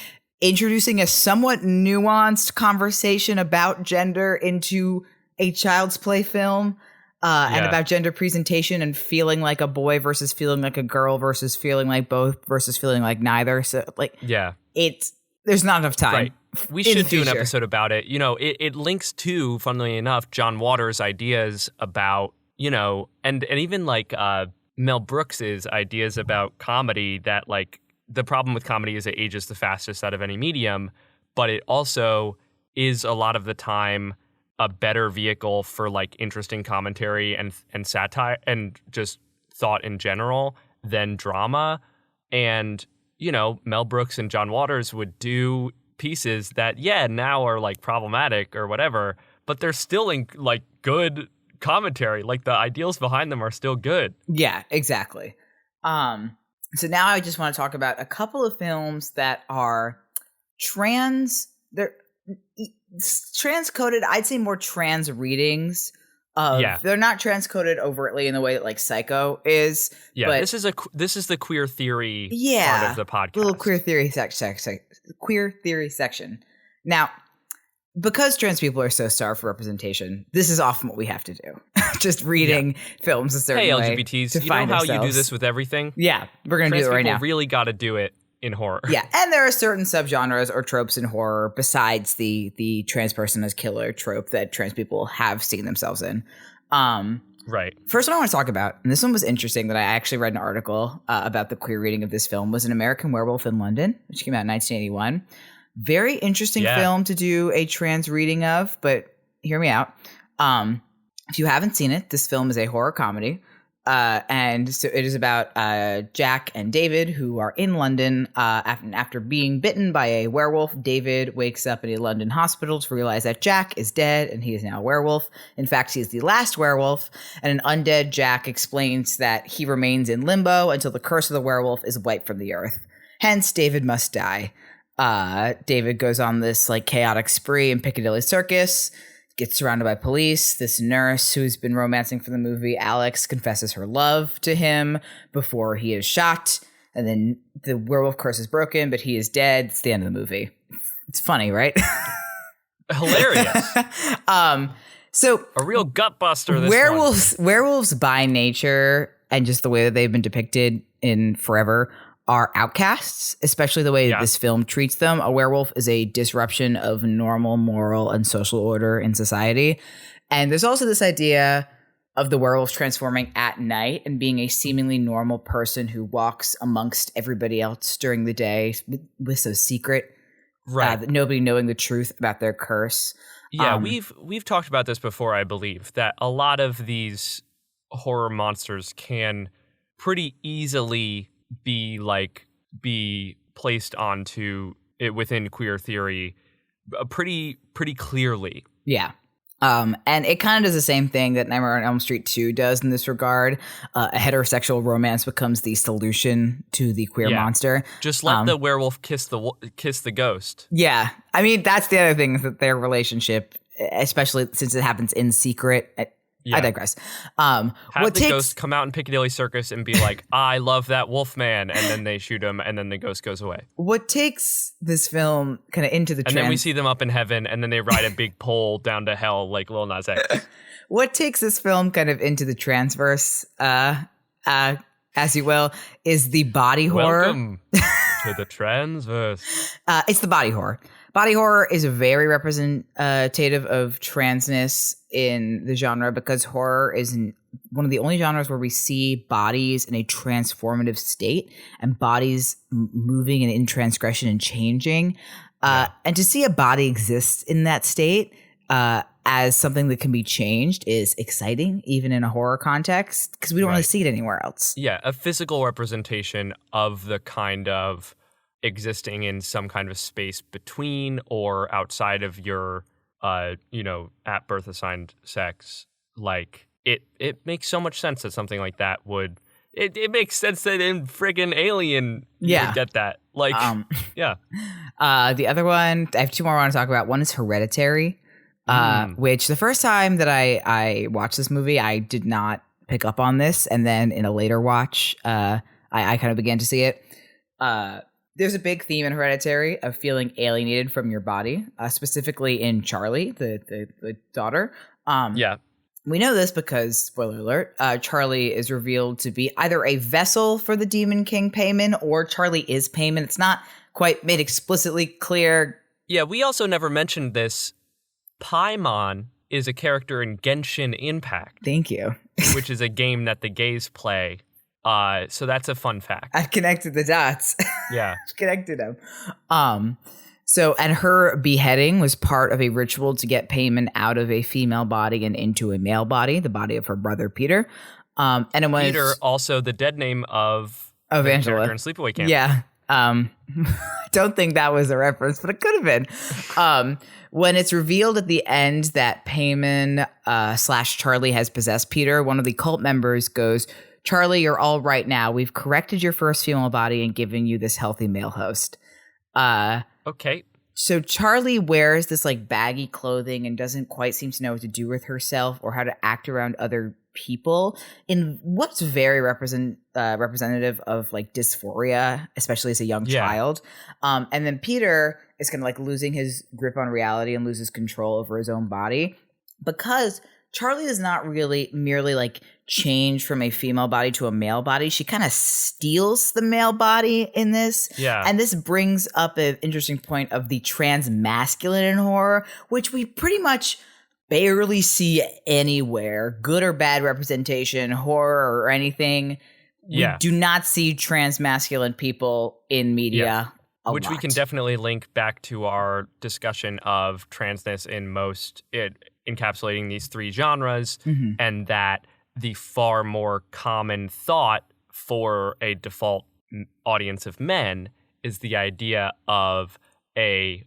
introducing a somewhat nuanced conversation about gender into a Child's Play film. And about gender presentation and feeling like a boy versus feeling like a girl versus feeling like both versus feeling like neither. So like, there's not enough time. Right. We should do an episode about it. You know, it links to, funnily enough, John Waters' ideas about, you know, and even like Mel Brooks's ideas about comedy, that like the problem with comedy is it ages the fastest out of any medium, but it also is a lot of the time a better vehicle for like interesting commentary and satire and just thought in general than drama. And, you know, Mel Brooks and John Waters would do pieces that, now are like problematic or whatever, but they're still in like good commentary. Like the ideals behind them are still good. Yeah, exactly. So now I just want to talk about a couple of films that are transcoded. I'd say more trans readings. They're not transcoded overtly in the way that like Psycho is. Yeah, but this is the queer theory part of the podcast. Little queer theory section. Now, because trans people are so starved for representation, this is often what we have to do. Just reading films a certain way. Hey, LGBTs, you know how you do this with everything? Yeah, we're going to do it right now. Trans people really got to do it in horror. Yeah, and there are certain subgenres or tropes in horror besides the trans person as killer trope that trans people have seen themselves in. Right. First one I want to talk about, and this one was interesting that I actually read an article about the queer reading of this film, was An American Werewolf in London, which came out in 1981. Very interesting film to do a trans reading of, but hear me out. If you haven't seen it, this film is a horror comedy. And so it is about Jack and David, who are in London after being bitten by a werewolf. David wakes up in a London hospital to realize that Jack is dead and he is now a werewolf. In fact, he is the last werewolf. And an undead Jack explains that he remains in limbo until the curse of the werewolf is wiped from the earth. Hence, David must die. David goes on this like chaotic spree in Piccadilly Circus. Gets surrounded by police. This nurse who's been romancing for the movie, Alex, confesses her love to him before he is shot. And then the werewolf curse is broken, but he is dead. It's the end of the movie. It's funny, right? Hilarious. So a real gut buster. Werewolves by nature and just the way that they've been depicted in forever are outcasts, especially the way that this film treats them. A werewolf is a disruption of normal moral and social order in society. And there's also this idea of the werewolf transforming at night and being a seemingly normal person who walks amongst everybody else during the day with some secret, nobody knowing the truth about their curse. Yeah, we've talked about this before, I believe, that a lot of these horror monsters can pretty easily be placed onto it within queer theory pretty clearly. Yeah. And it kind of does the same thing that Nightmare on Elm Street 2 does in this regard. A heterosexual romance becomes the solution to the queer monster. Just let the werewolf kiss the ghost. Yeah. I mean, that's the other thing, is that their relationship, especially since it happens in secret, I digress. Have the ghost come out in Piccadilly Circus and be like, I love that wolf man, and then they shoot him, and then the ghost goes away. What takes this film kind of into the And then we see them up in heaven, and then they ride a big pole down to hell like Lil Nas X. What takes this film kind of into the transverse, as you will, is the body horror. Welcome to the transverse. It's the body horror. Body horror is very representative of transness in the genre, because horror is one of the only genres where we see bodies in a transformative state and bodies moving and in transgression and changing. And to see a body exist in that state as something that can be changed is exciting, even in a horror context, because we don't really see it anywhere else. Yeah, a physical representation of the kind of existing in some kind of space between or outside of your, at birth assigned sex. Like, it makes so much sense that something like that would... It makes sense that in friggin' Alien you would get that. Like, yeah. The other one, I have two more I want to talk about. One is Hereditary, which the first time that I watched this movie, I did not pick up on this. And then in a later watch, I kind of began to see it. There's a big theme in Hereditary of feeling alienated from your body, specifically in Charlie, the daughter. We know this because, spoiler alert, Charlie is revealed to be either a vessel for the Demon King Payman or Charlie is Payman. It's not quite made explicitly clear. Yeah, we also never mentioned this. Paimon is a character in Genshin Impact. Thank you. Which is a game that the gays play. So that's a fun fact. I've connected the dots. Yeah. I've connected them. And her beheading was part of a ritual to get Payman out of a female body and into a male body, the body of her brother Peter. And it was Peter, also the dead name of Angela character in Sleepaway Camp. Yeah. I don't think that was a reference, but it could have been. When it's revealed at the end that Payman / Charlie has possessed Peter, one of the cult members goes, "Charlie, you're all right now. We've corrected your first female body and given you this healthy male host." Okay. So Charlie wears this like baggy clothing and doesn't quite seem to know what to do with herself or how to act around other people in what's very representative of like dysphoria, especially as a young child. And then Peter is kind of like losing his grip on reality and loses control over his own body because Charlie is not really merely like change from a female body to a male body. She kind of steals the male body in this. Yeah. And this brings up an interesting point of the trans masculine in horror, which we pretty much barely see anywhere. Good or bad representation, horror or anything. We do not see trans masculine people in media. Which we can definitely link back to our discussion of transness in encapsulating these three genres, and that the far more common thought for a default audience of men is the idea of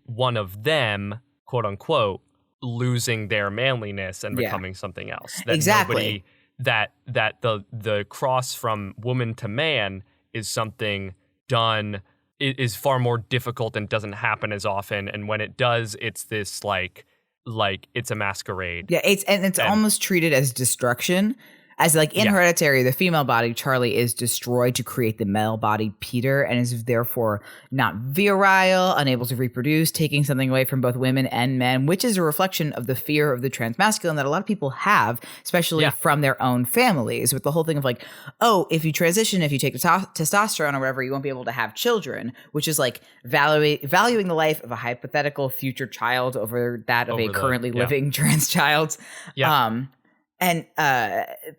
one of them, quote unquote, losing their manliness and becoming something else. That exactly. That the cross from woman to man is something done is far more difficult and doesn't happen as often. And when it does, it's this like it's a masquerade. Yeah, it's almost treated as destruction. As like in Hereditary, the female body, Charlie, is destroyed to create the male body, Peter, and is therefore not virile, unable to reproduce, taking something away from both women and men, which is a reflection of the fear of the transmasculine that a lot of people have, especially from their own families, with the whole thing of like, oh, if you transition, if you take testosterone or whatever, you won't be able to have children, which is like valuing the life of a hypothetical future child over that of a currently living trans child. Yeah. And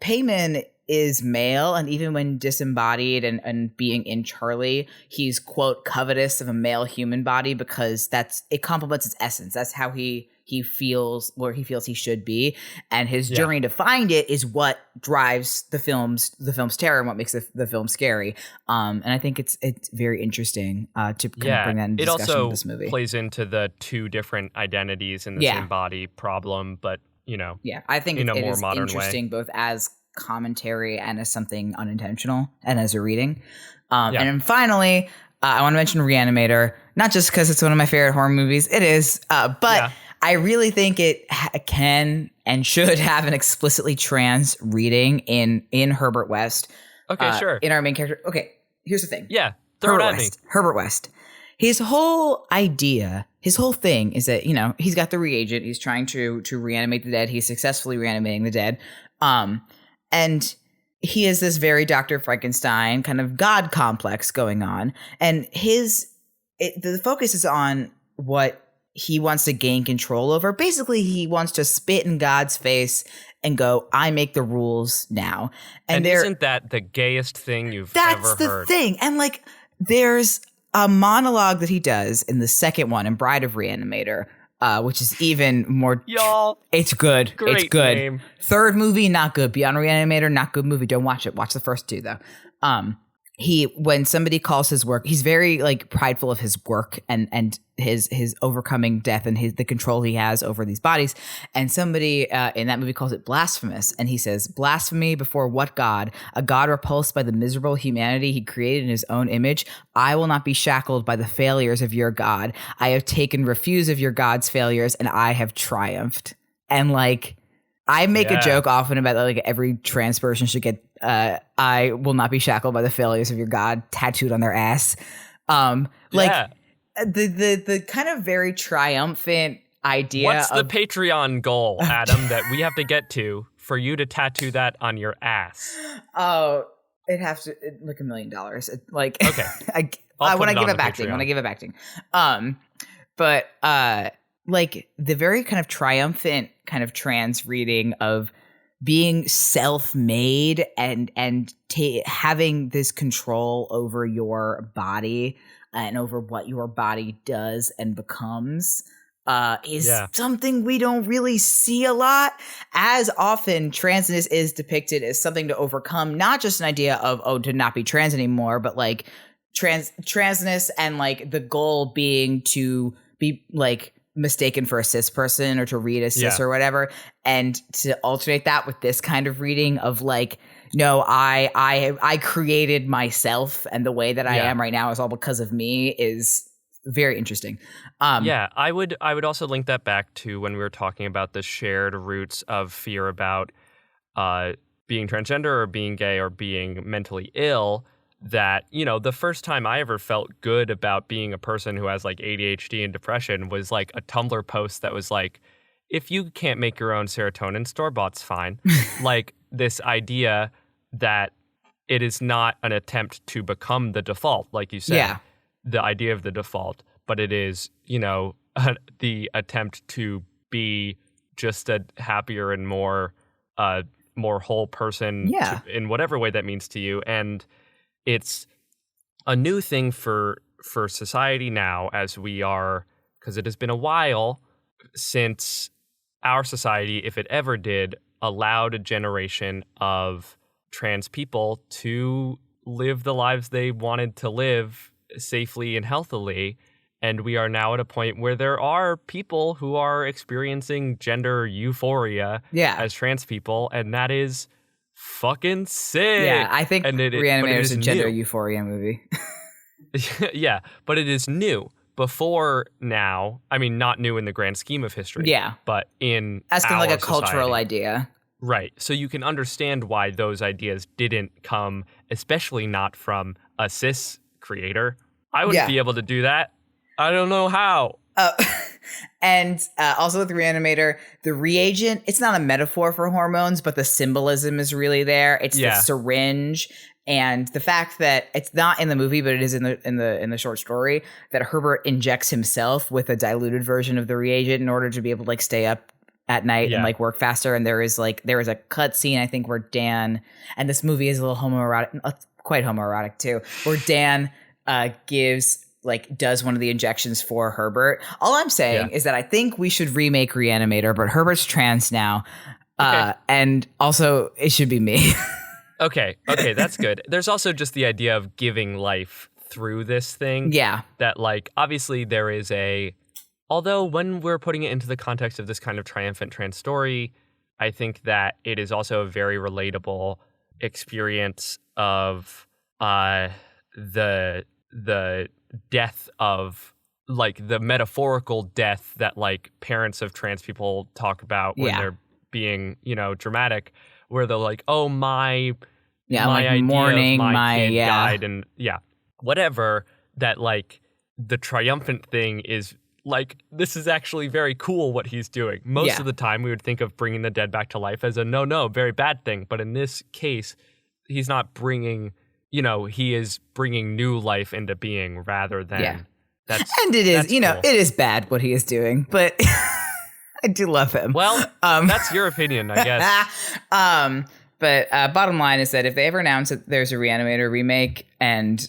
Payman is male, and even when disembodied and being in Charlie, he's, quote, covetous of a male human body because it complements his essence. That's how he feels, where he feels he should be. And his journey to find it is what drives the film's terror and what makes the film scary. And I think it's very interesting to kind of bring that into discussion with this movie. It also plays into the two different identities in the same body problem, but I think it more is modern interesting both as commentary and as something unintentional and as a reading. And then finally, I want to mention Reanimator, not just because it's one of my favorite horror movies. It is, but I really think it can and should have an explicitly trans reading in Herbert West. Okay, sure. In our main character. Okay, here's the thing. Yeah, throw it at me. Herbert West. His whole thing is that, he's got the reagent. He's trying to reanimate the dead. He's successfully reanimating the dead. And he has this very Dr. Frankenstein kind of God complex going on. And the focus is on what he wants to gain control over. Basically, he wants to spit in God's face and go, I make the rules now. And isn't that the gayest thing you've ever heard? That's the thing. And like, there's a monologue that he does in the second one, in Bride of Reanimator, which is even more. Y'all. It's good. Great It's good. name. Third movie, not good. Beyond Reanimator, not good movie. Don't watch it. Watch the first two, though. When somebody calls his work, he's very like prideful of his work and his overcoming death and the control he has over these bodies. And somebody in that movie calls it blasphemous. And he says, blasphemy before what God? A God repulsed by the miserable humanity he created in his own image. I will not be shackled by the failures of your God. I have taken refuse of your God's failures and I have triumphed. And like, I make a joke often about like every trans person should get I will not be shackled by the failures of your God tattooed on their ass. The kind of very triumphant idea. What's the Patreon goal, Adam, that we have to get to for you to tattoo that on your ass? Oh, it has to like $1 million. Like, okay, when I give up acting. But like the very kind of triumphant kind of trans reading of being self-made and having this control over your body and over what your body does and becomes is something we don't really see a lot. As often, transness is depicted as something to overcome, not just an idea of, to not be trans anymore, but like transness and like the goal being to be like mistaken for a cis person or to read as cis or whatever, and to alternate that with this kind of reading of like, no, I created myself and the way that I am right now is all because of me is very interesting. I would also link that back to when we were talking about the shared roots of fear about being transgender or being gay or being mentally ill. That, you know, the first time I ever felt good about being a person who has like ADHD and depression was like a Tumblr post that was like, if you can't make your own serotonin, store-bought's fine. Like this idea that it is not an attempt to become the default, like you said, the idea of the default, but it is, you know, the attempt to be just a happier and more whole person in whatever way that means to you. And it's a new thing for society now, as we are, because it has been a while since our society, if it ever did, allowed a generation of trans people to live the lives they wanted to live safely and healthily. And we are now at a point where there are people who are experiencing gender euphoria as trans people, and that is fucking sick. Yeah, I think Reanimator is a gender euphoria movie. Yeah, but it is new. Before now, I mean, not new in the grand scheme of history. Yeah. But as kind of like a cultural idea. Right. So you can understand why those ideas didn't come, especially not from a cis creator. I wouldn't be able to do that. I don't know how. And also with Reanimator, the reagent, it's not a metaphor for hormones, but the symbolism is really there. It's the syringe, and the fact that it's not in the movie, but it is in the short story, that Herbert injects himself with a diluted version of the reagent in order to be able to like stay up at night and like work faster. And there is a cut scene, I think, where Dan, and this movie is a little homoerotic, quite homoerotic too, where Dan does one of the injections for Herbert. All I'm saying is that I think we should remake Reanimator, but Herbert's trans now. And also it should be me. Okay, that's good. There's also just the idea of giving life through this thing. Yeah. That like, obviously there is although when we're putting it into the context of this kind of triumphant trans story, I think that it is also a very relatable experience of the death of like the metaphorical death that like parents of trans people talk about when they're being, you know, dramatic, where they're like, oh, my idea mourning, of my kid died, and whatever, that like the triumphant thing is like, this is actually very cool what he's doing. Most of the time we would think of bringing the dead back to life as a no, very bad thing. But in this case, he's not bringing, you know, he is bringing new life into being rather than and it is, you know, cool. It is bad what he is doing, but I do love him. Well, that's your opinion, I guess. But bottom line is that if they ever announce that there's a Reanimator remake, and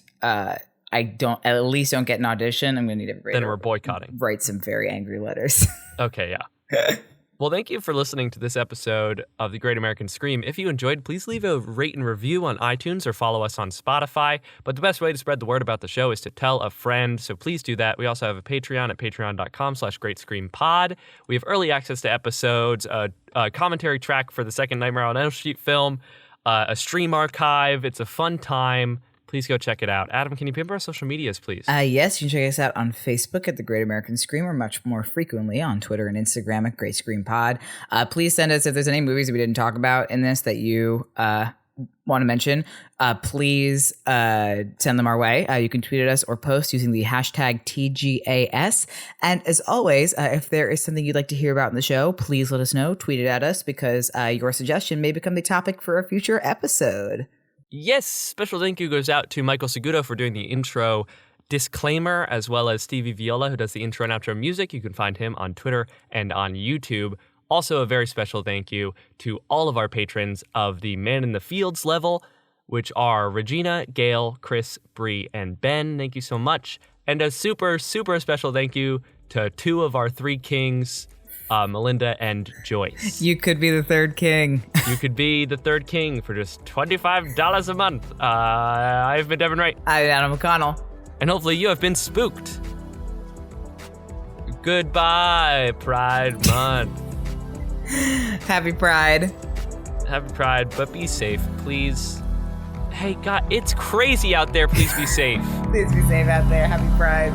at least don't get an audition, I'm going to need everybody. Then we're boycotting. Write some very angry letters. Okay, yeah. Well, thank you for listening to this episode of The Great American Scream. If you enjoyed, please leave a rate and review on iTunes or follow us on Spotify. But the best way to spread the word about the show is to tell a friend, so please do that. We also have a Patreon at patreon.com/greatscreampod. We have early access to episodes, a commentary track for the second Nightmare on Elm Street film, a stream archive. It's a fun time. Please go check it out. Adam, can you pimp our social medias, please? Yes, you can check us out on Facebook at The Great American Scream, or much more frequently on Twitter and Instagram at Great Scream Pod. Please send us, if there's any movies that we didn't talk about in this that you want to mention, please send them our way. You can tweet at us or post using the hashtag TGAS. And as always, if there is something you'd like to hear about in the show, please let us know. Tweet it at us, because your suggestion may become the topic for a future episode. Yes, special thank you goes out to Michael Segudo for doing the intro disclaimer, as well as Stevie Viola, who does the intro and outro music. You can find him on Twitter and on YouTube. Also, a very special thank you to all of our patrons of the Man in the Fields level, which are Regina, Gail, Chris, Bree, and Ben. Thank you so much. And a super, super special thank you to two of our three kings, Melinda and Joyce. You could be the third king. You could be the third king for just $25 a month. I've been Devin Wright. I'm Adam McConnell. And hopefully you have been spooked. Goodbye, Pride Month. Happy Pride. Happy Pride, but be safe, please. Hey, God, it's crazy out there. Please be safe. Please be safe out there. Happy Pride.